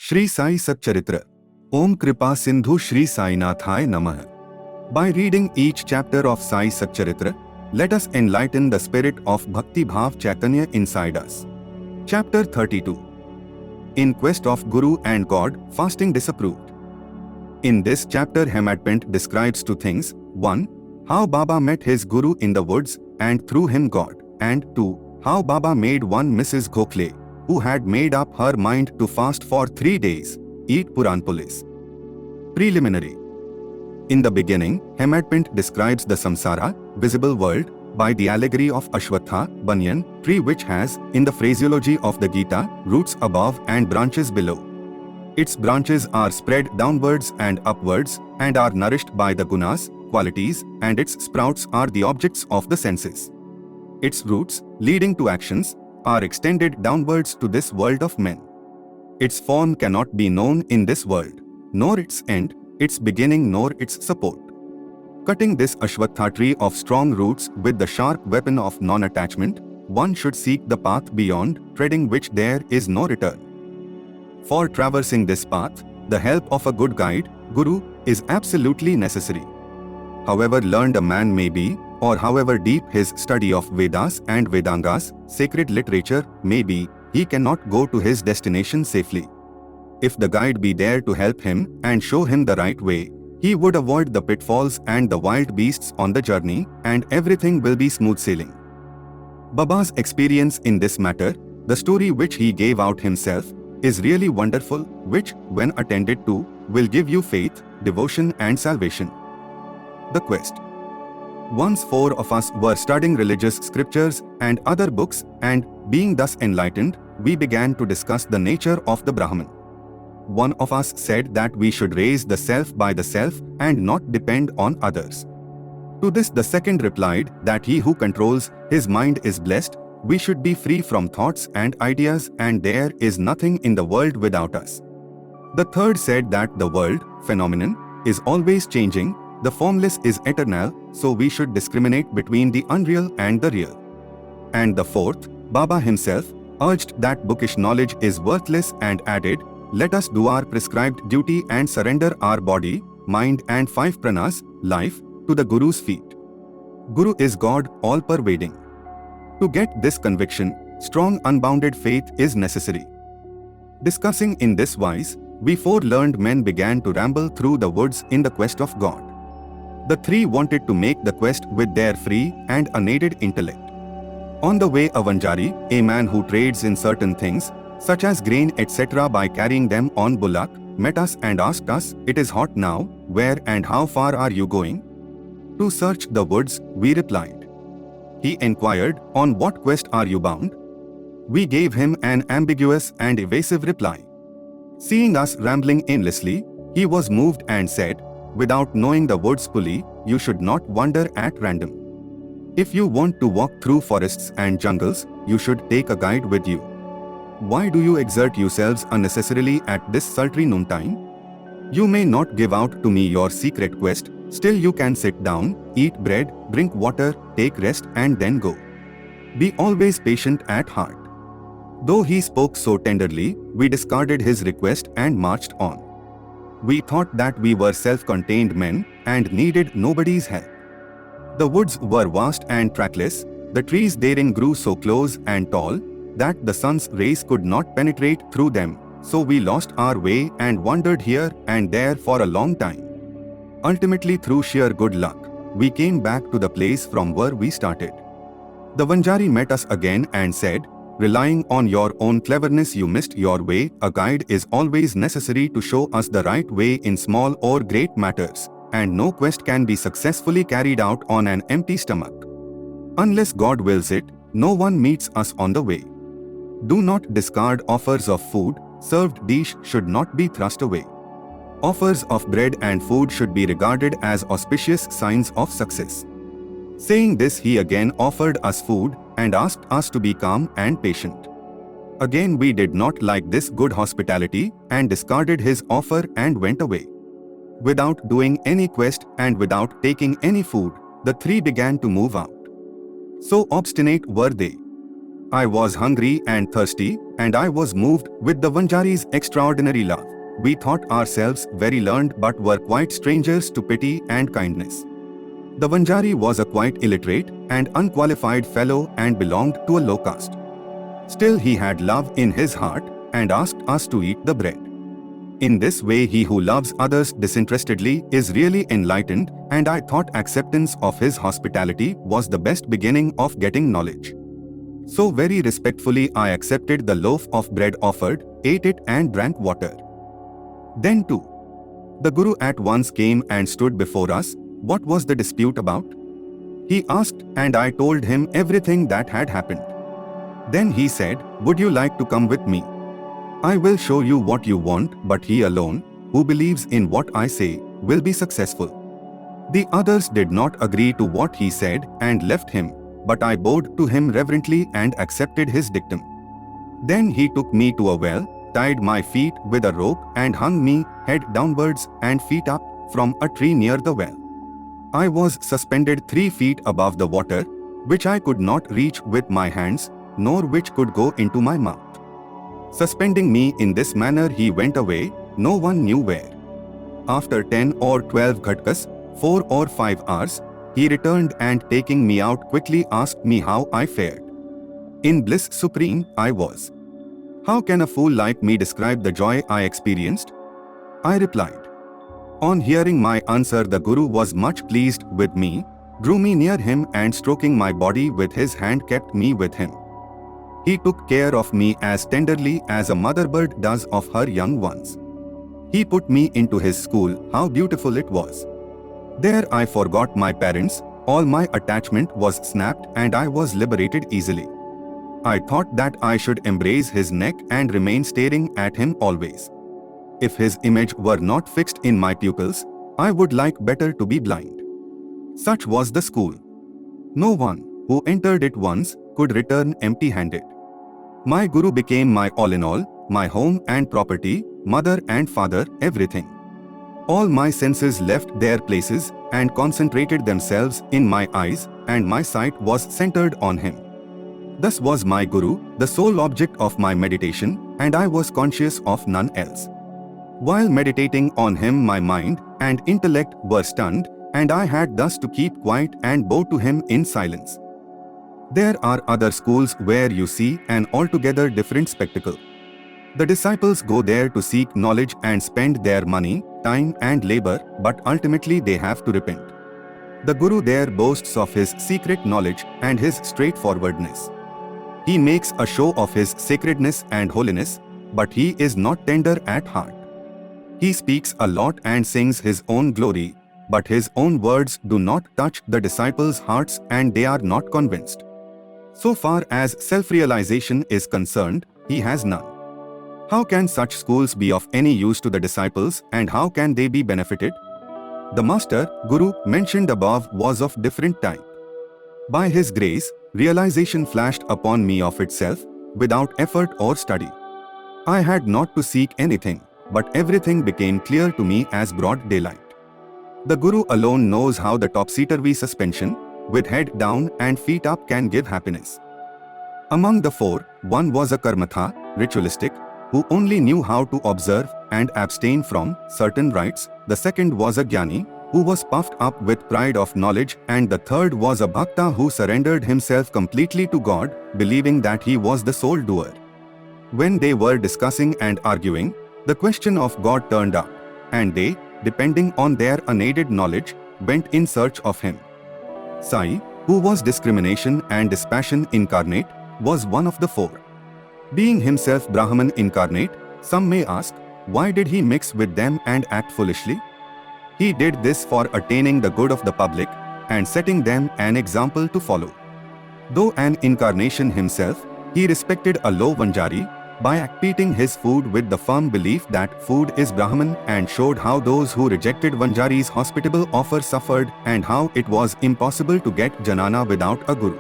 Shri Sai Satcharitra. Om Kripa Sindhu Shri Sai Nathaya Namaha. By reading each chapter of Sai Satcharitra, let us enlighten the spirit of Bhakti Bhav Chaitanya inside us. Chapter 32. In Quest of Guru and God, Fasting Disapproved. In this chapter, Hemadpant describes two things: 1. How Baba met his Guru in the woods and through him God, and 2. How Baba made one Mrs. Gokhale, who had made up her mind to fast for 3 days, eat Puran Pulis. Preliminary. In the beginning, Hemadpant describes the samsara, visible world, by the allegory of Ashwatha, banyan, tree which has, in the phraseology of the Gita, roots above and branches below. Its branches are spread downwards and upwards, and are nourished by the gunas, qualities, and its sprouts are the objects of the senses. Its roots, leading to actions, are extended downwards to this world of men. Its form cannot be known in this world, nor its end, its beginning nor its support. Cutting this Ashwatha tree of strong roots with the sharp weapon of non-attachment, one should seek the path beyond, treading which there is no return. For traversing this path, the help of a good guide, Guru, is absolutely necessary. However learned a man may be, or however deep his study of Vedas and Vedangas, sacred literature, may be, he cannot go to his destination safely. If the guide be there to help him and show him the right way, he would avoid the pitfalls and the wild beasts on the journey, and everything will be smooth sailing. Baba's experience in this matter, the story which he gave out himself, is really wonderful, which, when attended to, will give you faith, devotion and salvation. The Quest. Once 4 of us were studying religious scriptures and other books, and, being thus enlightened, we began to discuss the nature of the Brahman. One of us said that we should raise the self by the self and not depend on others. To this the second replied that he who controls his mind is blessed, we should be free from thoughts and ideas, and there is nothing in the world without us. The third said that the world, phenomenon, is always changing, the formless is eternal, so we should discriminate between the unreal and the real. And the fourth, Baba himself, urged that bookish knowledge is worthless and added, let us do our prescribed duty and surrender our body, mind and 5 pranas, life, to the Guru's feet. Guru is God, all-pervading. To get this conviction, strong unbounded faith is necessary. Discussing in this wise, we 4 learned men began to ramble through the woods in the quest of God. The 3 wanted to make the quest with their free and unaided intellect. On the way, a Vanjari, a man who trades in certain things, such as grain etc. by carrying them on bullock, met us and asked us, "It is hot now, where and how far are you going?" "To search the woods," we replied. He inquired, "On what quest are you bound?" We gave him an ambiguous and evasive reply. Seeing us rambling aimlessly, he was moved and said, "Without knowing the woods fully, you should not wander at random. If you want to walk through forests and jungles, you should take a guide with you. Why do you exert yourselves unnecessarily at this sultry noontime? You may not give out to me your secret quest, still you can sit down, eat bread, drink water, take rest and then go. Be always patient at heart." Though he spoke so tenderly, we discarded his request and marched on. We thought that we were self-contained men and needed nobody's help. The woods were vast and trackless, the trees therein grew so close and tall that the sun's rays could not penetrate through them, so we lost our way and wandered here and there for a long time. Ultimately, through sheer good luck, we came back to the place from where we started. The Vanjari met us again and said, "Relying on your own cleverness you missed your way. A guide is always necessary to show us the right way in small or great matters, and no quest can be successfully carried out on an empty stomach. Unless God wills it, no one meets us on the way. Do not discard offers of food, served dish should not be thrust away. Offers of bread and food should be regarded as auspicious signs of success." Saying this, he again offered us food and asked us to be calm and patient. Again we did not like this good hospitality and discarded his offer and went away. Without doing any quest and without taking any food, the 3 began to move out. So obstinate were they. I was hungry and thirsty, and I was moved with the Vanjari's extraordinary love. We thought ourselves very learned but were quite strangers to pity and kindness. The Vanjari was a quite illiterate and unqualified fellow and belonged to a low caste. Still he had love in his heart and asked us to eat the bread. In this way he who loves others disinterestedly is really enlightened, and I thought acceptance of his hospitality was the best beginning of getting knowledge. So very respectfully I accepted the loaf of bread offered, ate it and drank water. Then too, the Guru at once came and stood before us. What was the dispute about? He asked, and I told him everything that had happened. Then he said, "Would you like to come with me? I will show you what you want, but he alone, who believes in what I say, will be successful." The others did not agree to what he said and left him, but I bowed to him reverently and accepted his dictum. Then he took me to a well, tied my feet with a rope and hung me, head downwards and feet up, from a tree near the well. I was suspended 3 feet above the water, which I could not reach with my hands, nor which could go into my mouth. Suspending me in this manner he went away, no one knew where. After 10 or 12 ghatkas, 4 or 5 hours, he returned and taking me out quickly asked me how I fared. In bliss supreme I was. How can a fool like me describe the joy I experienced? I replied. On hearing my answer, the Guru was much pleased with me, drew me near him and stroking my body with his hand kept me with him. He took care of me as tenderly as a mother bird does of her young ones. He put me into his school. How beautiful it was! There I forgot my parents, all my attachment was snapped and I was liberated easily. I thought that I should embrace his neck and remain staring at him always. If his image were not fixed in my pupils, I would like better to be blind. Such was the school. No one who entered it once could return empty-handed. My Guru became my all in all, my home and property, mother and father, everything. All my senses left their places and concentrated themselves in my eyes, and my sight was centered on him. Thus was my Guru the sole object of my meditation, and I was conscious of none else. While meditating on him, my mind and intellect were stunned, and I had thus to keep quiet and bow to him in silence. There are other schools where you see an altogether different spectacle. The disciples go there to seek knowledge and spend their money, time and labor, but ultimately they have to repent. The Guru there boasts of his secret knowledge and his straightforwardness. He makes a show of his sacredness and holiness, but he is not tender at heart. He speaks a lot and sings his own glory, but his own words do not touch the disciples' hearts and they are not convinced. So far as self-realization is concerned, he has none. How can such schools be of any use to the disciples, and how can they be benefited? The master, Guru, mentioned above was of different type. By his grace, realization flashed upon me of itself, without effort or study. I had not to seek anything, but everything became clear to me as broad daylight. The Guru alone knows how the topsy-turvy suspension, with head down and feet up, can give happiness. Among the 4, one was a karmatha, ritualistic, who only knew how to observe and abstain from certain rites. The second was a jnani, who was puffed up with pride of knowledge, and the third was a bhakta who surrendered himself completely to God, believing that he was the sole doer. When they were discussing and arguing, the question of God turned up, and they, depending on their unaided knowledge, went in search of him. Sai, who was discrimination and dispassion incarnate, was one of the 4. Being himself Brahman incarnate, some may ask, why did he mix with them and act foolishly? He did this for attaining the good of the public and setting them an example to follow. Though an incarnation himself, he respected a low Vanjari by eating his food with the firm belief that food is Brahman, and showed how those who rejected Vanjari's hospitable offer suffered and how it was impossible to get Janana without a Guru.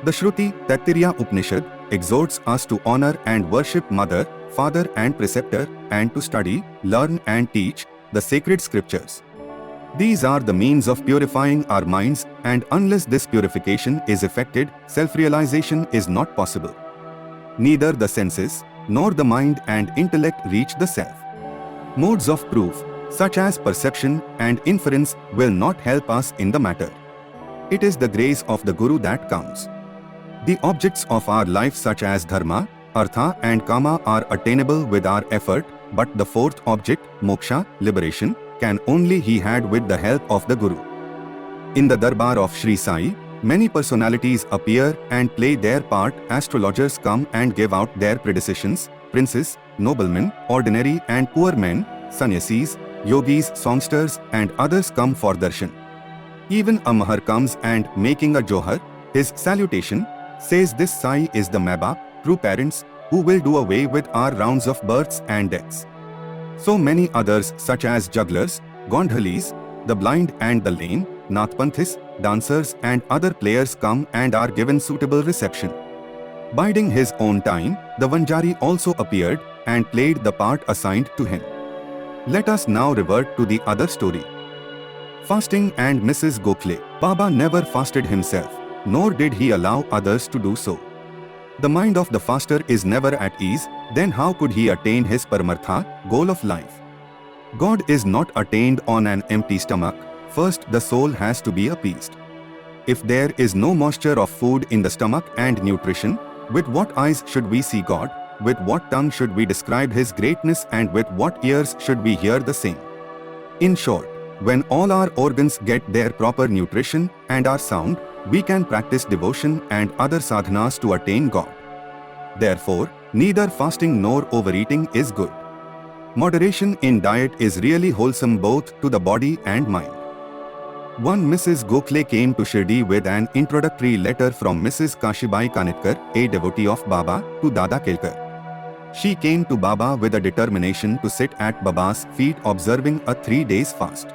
The Shruti Taittiriya Upanishad exhorts us to honor and worship mother, father and preceptor, and to study, learn and teach the sacred scriptures. These are the means of purifying our minds, and unless this purification is effected, self-realization is not possible. Neither the senses, nor the mind and intellect reach the self. Modes of proof, such as perception and inference, will not help us in the matter. It is the grace of the Guru that counts. The objects of our life such as dharma, artha and kama are attainable with our effort, but the fourth object, moksha, liberation, can only be had with the help of the Guru. In the darbar of Shri Sai, many personalities appear and play their part. Astrologers come and give out their predecessors, princes, noblemen, ordinary and poor men, sannyasis, yogis, songsters and others come for darshan. Even a mahar comes and, making a johar, his salutation, says this Sai is the Mabap, true parents, who will do away with our rounds of births and deaths. So many others such as jugglers, gondhalis, the blind and the lame, nathpanthis, dancers and other players come and are given suitable reception. Biding his own time, the Vanjari also appeared and played the part assigned to him. Let us now revert to the other story. Fasting and Mrs. Gokhale. Baba never fasted himself, nor did he allow others to do so. The mind of the faster is never at ease, then how could he attain his paramartha, goal of life? God is not attained on an empty stomach. First the soul has to be appeased. If there is no moisture of food in the stomach and nutrition, with what eyes should we see God? With what tongue should we describe His greatness, and with what ears should we hear the same? In short, when all our organs get their proper nutrition and are sound, we can practice devotion and other sadhanas to attain God. Therefore, neither fasting nor overeating is good. Moderation in diet is really wholesome both to the body and mind. One Mrs. Gokhale came to Shirdi with an introductory letter from Mrs. Kashibai Kanitkar, a devotee of Baba, to Dada Kelkar. She came to Baba with a determination to sit at Baba's feet observing a 3 days fast.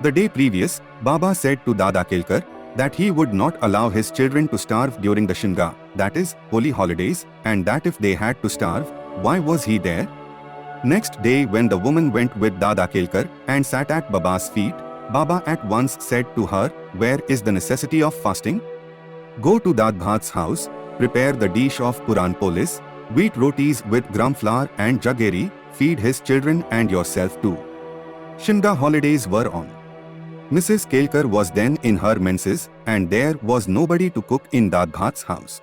The day previous, Baba said to Dada Kelkar that he would not allow his children to starve during the Shinga, that is, holy holidays, and that if they had to starve, why was he there? Next day when the woman went with Dada Kelkar and sat at Baba's feet, Baba at once said to her, where is the necessity of fasting? Go to Dad Bhat's house, prepare the dish of Puran Polis, wheat rotis with gram flour and jaggery, feed his children and yourself too. Shinga holidays were on. Mrs. Kelkar was then in her menses and there was nobody to cook in Dad Bhat's house.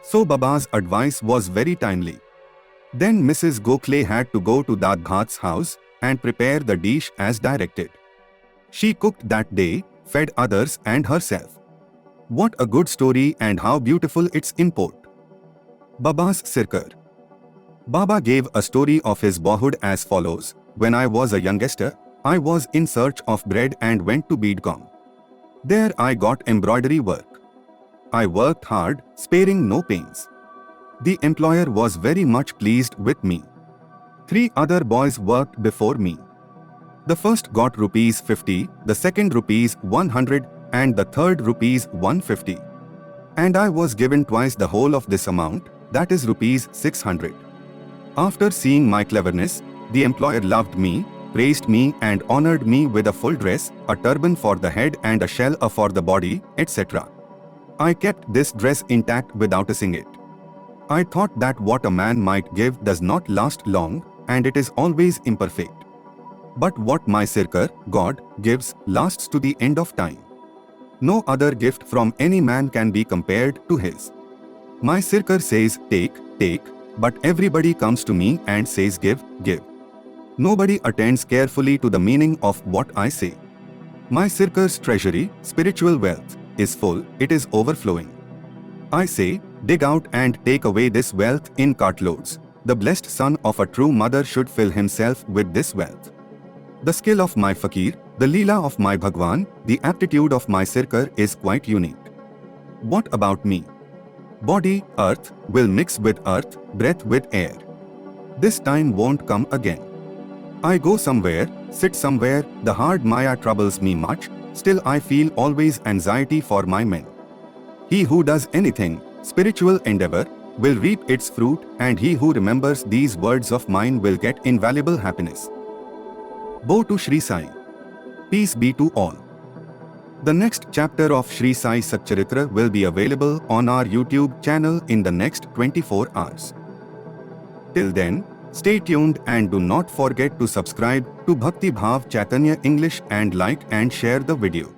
So Baba's advice was very timely. Then Mrs. Gokhale had to go to Dad Bhat's house and prepare the dish as directed. She cooked that day, fed others and herself. What a good story and how beautiful its import. Baba's Sirkar. Baba gave a story of his boyhood as follows. When I was a youngster, I was in search of bread and went to Beedgam. There I got embroidery work. I worked hard, sparing no pains. The employer was very much pleased with me. 3 other boys worked before me. The first got rupees 50, the second rupees 100 and the third rupees 150. And I was given twice the whole of this amount, that is rupees 600. After seeing my cleverness, the employer loved me, praised me and honored me with a full dress, a turban for the head and a shell for the body, etc. I kept this dress intact without using it. I thought that what a man might give does not last long and it is always imperfect. But what my Sirkar, God, gives lasts to the end of time. No other gift from any man can be compared to his. My Sirkar says, take, take, but everybody comes to me and says, give, give. Nobody attends carefully to the meaning of what I say. My Sirkar's treasury, spiritual wealth, is full, it is overflowing. I say, dig out and take away this wealth in cartloads. The blessed son of a true mother should fill himself with this wealth. The skill of my fakir, the leela of my Bhagwan, the aptitude of my Sirkar is quite unique. What about me? Body, earth, will mix with earth, breath with air. This time won't come again. I go somewhere, sit somewhere, the hard Maya troubles me much, still I feel always anxiety for my men. He who does anything, spiritual endeavor, will reap its fruit, and he who remembers these words of mine will get invaluable happiness. Bow to Shri Sai. Peace be to all. The next chapter of Shri Sai Satcharitra will be available on our YouTube channel in the next 24 hours. Till then, stay tuned and do not forget to subscribe to Bhakti Bhav Chaitanya English and like and share the video.